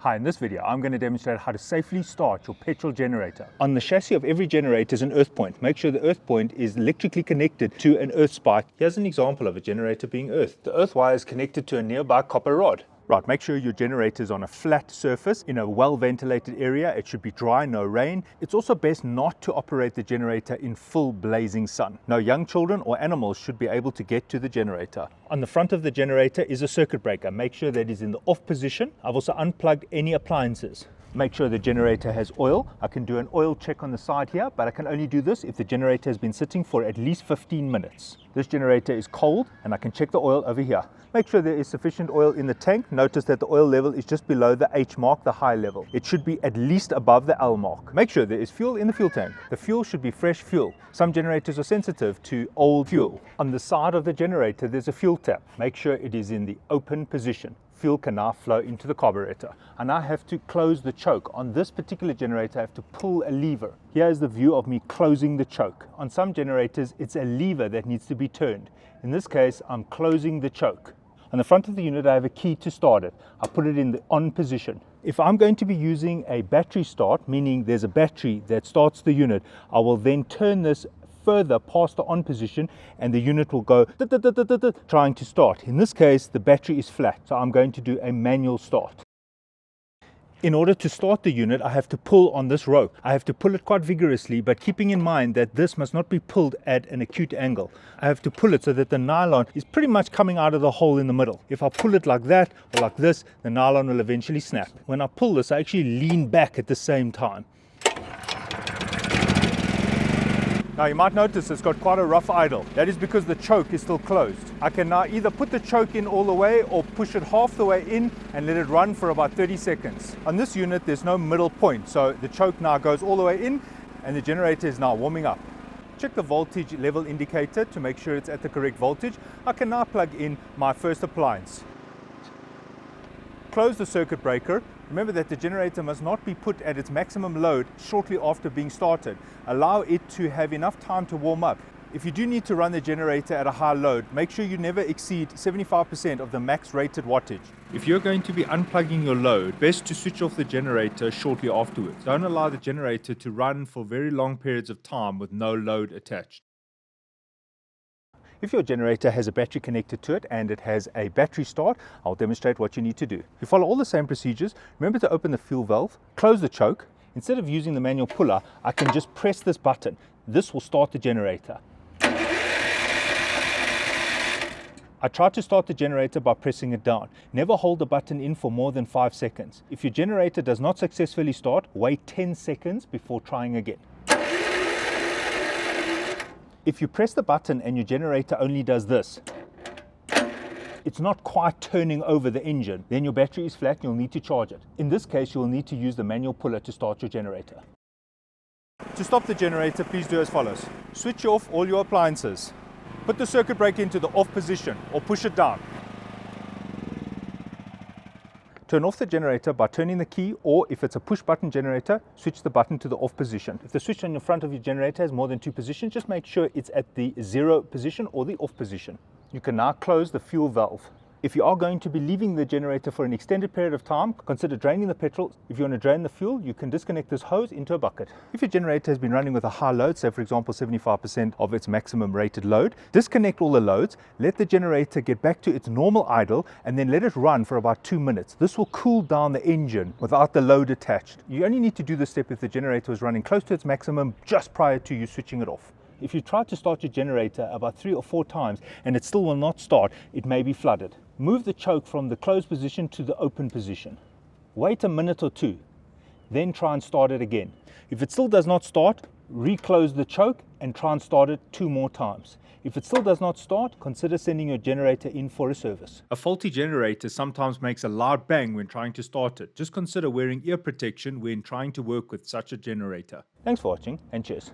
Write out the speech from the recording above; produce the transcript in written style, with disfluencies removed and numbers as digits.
Hi, in this video I'm going to demonstrate how to safely start your petrol generator. On the chassis of every generator is an earth point. Make sure the earth point is electrically connected to an earth spike. Here's an example of a generator being earthed. The earth wire is connected to a nearby copper rod. Right, make sure your generator is on a flat surface in a well-ventilated area. It should be dry, no rain. It's also best not to operate the generator in full blazing sun. No young children or animals should be able to get to the generator. On the front of the generator is a circuit breaker. Make sure that it is in the off position. I've also unplugged any appliances. Make sure the generator has oil. I can do an oil check on the side here, but I can only do this if the generator has been sitting for at least 15 minutes. This generator is cold and I can check the oil over here. Make sure there is sufficient oil in the tank. Notice that the oil level is just below the H mark, the high level. It should be at least above the L mark. Make sure there is fuel in the fuel tank. The fuel should be fresh fuel. Some generators are sensitive to old fuel. On the side of the generator there's a fuel tap. Make sure it is in the open position. Fuel can now flow into the carburetor. I now have to close the choke. On this particular generator I have to pull a lever. Here is the view of me closing the choke. On some generators it's a lever that needs to be turned. In this case I'm closing the choke. On the front of the unit I have a key to start it. I put it in the on position. If I'm going to be using a battery start, meaning there's a battery that starts the unit, I will then turn this further past the on position and the unit will go trying to start. In this case the battery is flat, so I'm going to do a manual start. In order to start the unit I have to pull on this rope. I have to pull it quite vigorously, but keeping in mind that this must not be pulled at an acute angle. I have to pull it so that the nylon is pretty much coming out of the hole in the middle. If I pull it like that or like this, the nylon will eventually snap. When I pull this I actually lean back at the same time. Now you might notice it's got quite a rough idle. That is because the choke is still closed. I can now either put the choke in all the way or push it half the way in and let it run for about 30 seconds. On this unit there's no middle point, so the choke now goes all the way in and the generator is now warming up. Check the voltage level indicator to make sure it's at the correct voltage. I can now plug in my first appliance. Close the circuit breaker. Remember that the generator must not be put at its maximum load shortly after being started. Allow it to have enough time to warm up. If you do need to run the generator at a high load, make sure you never exceed 75% of the max rated wattage. If you're going to be unplugging your load, best to switch off the generator shortly afterwards. Don't allow the generator to run for very long periods of time with no load attached. If your generator has a battery connected to it and it has a battery start, I'll demonstrate what you need to do. If you follow all the same procedures, remember to open the fuel valve, close the choke. Instead of using the manual puller, I can just press this button. This will start the generator. I try to start the generator by pressing it down. Never hold the button in for more than 5 seconds. If your generator does not successfully start, wait 10 seconds before trying again. If you press the button and your generator only does this, it's not quite turning over the engine, then your battery is flat and you'll need to charge it. In this case, you'll need to use the manual puller to start your generator. To stop the generator, please do as follows. Switch off all your appliances. Put the circuit breaker into the off position or push it down. Turn off the generator by turning the key, or if it's a push button generator, switch the button to the off position. If the switch on your front of your generator has more than 2 positions, just make sure it's at the 0 position or the off position. You can now close the fuel valve. If you are going to be leaving the generator for an extended period of time, consider draining the petrol. If you want to drain the fuel, you can disconnect this hose into a bucket. If your generator has been running with a high load, say for example 75% of its maximum rated load, disconnect all the loads, let the generator get back to its normal idle, and then let it run for about 2 minutes. This will cool down the engine without the load attached. You only need to do this step if the generator is running close to its maximum just prior to you switching it off. If you try to start your generator about 3 or 4 times and it still will not start, it may be flooded. Move the choke from the closed position to the open position. Wait a minute or 2, then try and start it again. If it still does not start, reclose the choke and try and start it 2 more times. If it still does not start, consider sending your generator in for a service. A faulty generator sometimes makes a loud bang when trying to start it. Just consider wearing ear protection when trying to work with such a generator. Thanks for watching and cheers.